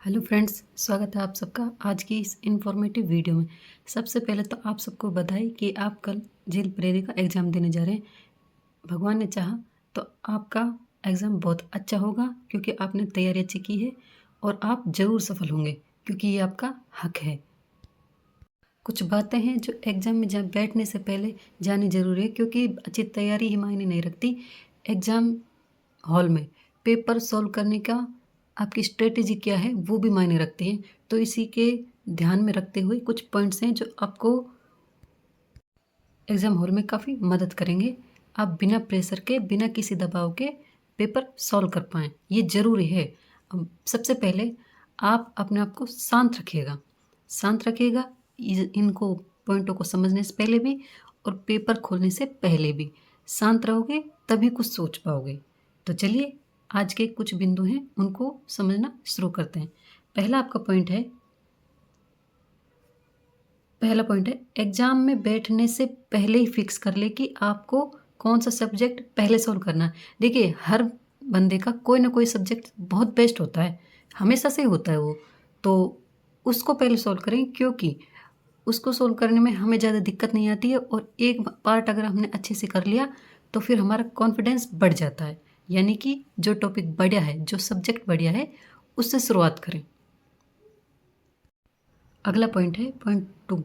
Hello friends, स्वागत है आप सबका आज की इस इन्फॉर्मेटिव वीडियो में। सबसे पहले तो आप सबको बधाई कि आप कल जेल प्रेरी का एग्ज़ाम देने जा रहे हैं। भगवान ने चाहा तो आपका एग्ज़ाम बहुत अच्छा होगा क्योंकि आपने तैयारी अच्छी की है और आप ज़रूर सफल होंगे क्योंकि ये आपका हक है। कुछ बातें हैं जो एग्ज़ाम में जहाँ बैठने से पहले जानी ज़रूरी है क्योंकि अच्छी तैयारी ही मायने नहीं रखती। एग्ज़ाम हॉल में पेपर सॉल्व करने का आपकी स्ट्रेटेजी क्या है वो भी मायने रखती है। तो इसी के ध्यान में रखते हुए कुछ पॉइंट्स हैं जो आपको एग्ज़ाम हॉल में काफ़ी मदद करेंगे। आप बिना प्रेशर के, बिना किसी दबाव के पेपर सॉल्व कर पाएँ, ये ज़रूरी है। सबसे पहले आप अपने आप को शांत रखिएगा। शांत रखिएगा इनको पॉइंटों को समझने से पहले भी और पेपर खोलने से पहले भी। शांत रहोगे तभी कुछ सोच पाओगे। तो चलिए आज के कुछ बिंदु हैं उनको समझना शुरू करते हैं। पहला पॉइंट है एग्ज़ाम में बैठने से पहले ही फिक्स कर ले कि आपको कौन सा सब्जेक्ट पहले सॉल्व करना है। देखिए हर बंदे का कोई ना कोई सब्जेक्ट बहुत बेस्ट होता है, हमेशा से ही होता है वो। तो उसको पहले सॉल्व करें क्योंकि उसको सॉल्व करने में हमें ज़्यादा दिक्कत नहीं आती है और एक पार्ट अगर हमने अच्छे से कर लिया तो फिर हमारा कॉन्फिडेंस बढ़ जाता है। यानी कि जो टॉपिक बढ़िया है, जो सब्जेक्ट बढ़िया है, उससे शुरुआत करें। अगला पॉइंट है पॉइंट 2,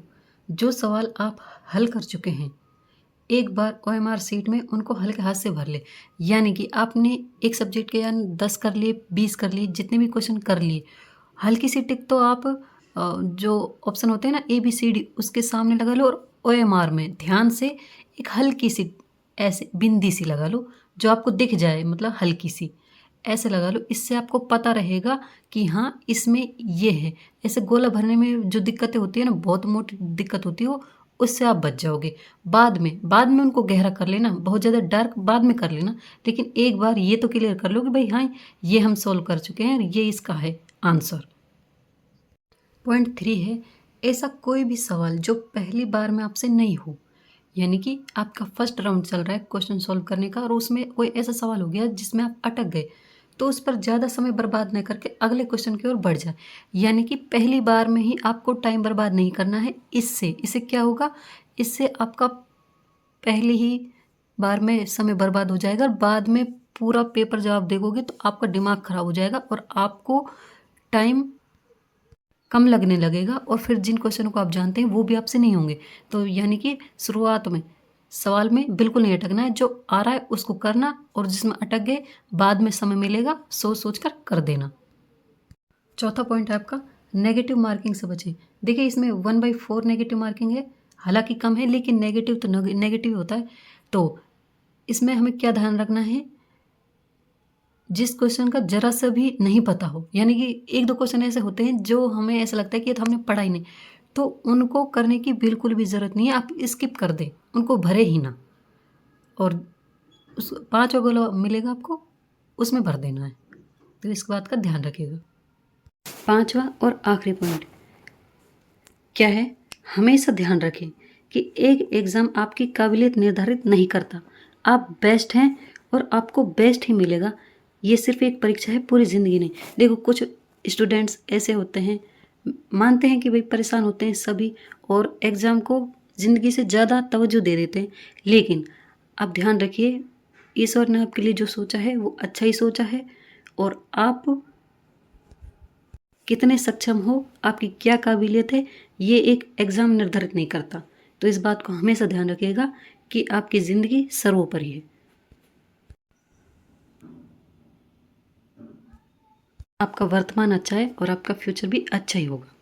जो सवाल आप हल कर चुके हैं एक बार ओएमआर सीट में उनको हल्के हाथ से भर ले। यानी कि आपने एक सब्जेक्ट के यानी 10 कर लिए, 20 कर लिए, जितने भी क्वेश्चन कर लिए, हल्की सी टिक तो आप जो ऑप्शन होते हैं ना ABCD उसके सामने लगा लो और ओएमआर में ध्यान से एक हल्की सी ऐसे बिंदी सी लगा लो जो आपको दिख जाए, मतलब हल्की सी ऐसे लगा लो। इससे आपको पता रहेगा कि हाँ इसमें ये है। ऐसे गोला भरने में जो दिक्कतें होती है ना, बहुत मोटी दिक्कत होती है वो, उससे आप बच जाओगे। बाद में उनको गहरा कर लेना, बहुत ज़्यादा डार्क बाद में कर लेना, लेकिन एक बार ये तो क्लियर कर लो कि भाई हाँ ये हम सॉल्व कर चुके हैं, ये इसका है आंसर। पॉइंट 3 है ऐसा कोई भी सवाल जो पहली बार में आपसे नहीं हो, यानी कि आपका फर्स्ट राउंड चल रहा है क्वेश्चन सॉल्व करने का और उसमें कोई ऐसा सवाल हो गया जिसमें आप अटक गए, तो उस पर ज़्यादा समय बर्बाद नहीं करके अगले क्वेश्चन की ओर बढ़ जाए। यानी कि पहली बार में ही आपको टाइम बर्बाद नहीं करना है। इससे इससे क्या होगा, इससे आपका पहले ही बार में समय बर्बाद हो जाएगा और बाद में पूरा पेपर जब आप देखोगे तो आपका दिमाग खराब हो जाएगा और आपको टाइम कम लगने लगेगा और फिर जिन क्वेश्चनों को आप जानते हैं वो भी आपसे नहीं होंगे। तो यानी कि शुरुआत में सवाल में बिल्कुल नहीं अटकना है, जो आ रहा है उसको करना और जिसमें अटक गए बाद में समय मिलेगा सोच सोच कर कर देना। चौथा पॉइंट है आपका नेगेटिव मार्किंग से बचें। देखिए इसमें 1/4 नेगेटिव मार्किंग है, हालांकि कम है लेकिन नेगेटिव तो नेगेटिव होता है। तो इसमें हमें क्या ध्यान रखना है, जिस क्वेश्चन का जरा सा भी नहीं पता हो, यानी कि एक दो क्वेश्चन ऐसे होते हैं जो हमें ऐसा लगता है कि ये तो हमने पढ़ा ही नहीं, तो उनको करने की बिल्कुल भी ज़रूरत नहीं है, आप स्किप कर दें, उनको भरे ही ना। और उस 5 गोला मिलेगा आपको, उसमें भर देना है। तो इस बात का ध्यान रखिएगा। पांचवा और आखिरी पॉइंट क्या है, हमेशा ध्यान रखें कि एक एग्ज़ाम आपकी काबिलियत निर्धारित नहीं करता। आप बेस्ट हैं और आपको बेस्ट ही मिलेगा। ये सिर्फ एक परीक्षा है, पूरी ज़िंदगी नहीं। देखो कुछ स्टूडेंट्स ऐसे होते हैं, मानते हैं कि भाई परेशान होते हैं सभी और एग्ज़ाम को ज़िंदगी से ज़्यादा तवज्जो दे देते हैं, लेकिन आप ध्यान रखिए ईश्वर ने आपके लिए जो सोचा है वो अच्छा ही सोचा है और आप कितने सक्षम हो, आपकी क्या काबिलियत है, ये एक एग्ज़ाम निर्धारित नहीं करता। तो इस बात को हमेशा ध्यान रखिएगा कि आपकी ज़िंदगी सर्वोपरि है। आपका वर्तमान अच्छा है और आपका फ्यूचर भी अच्छा ही होगा।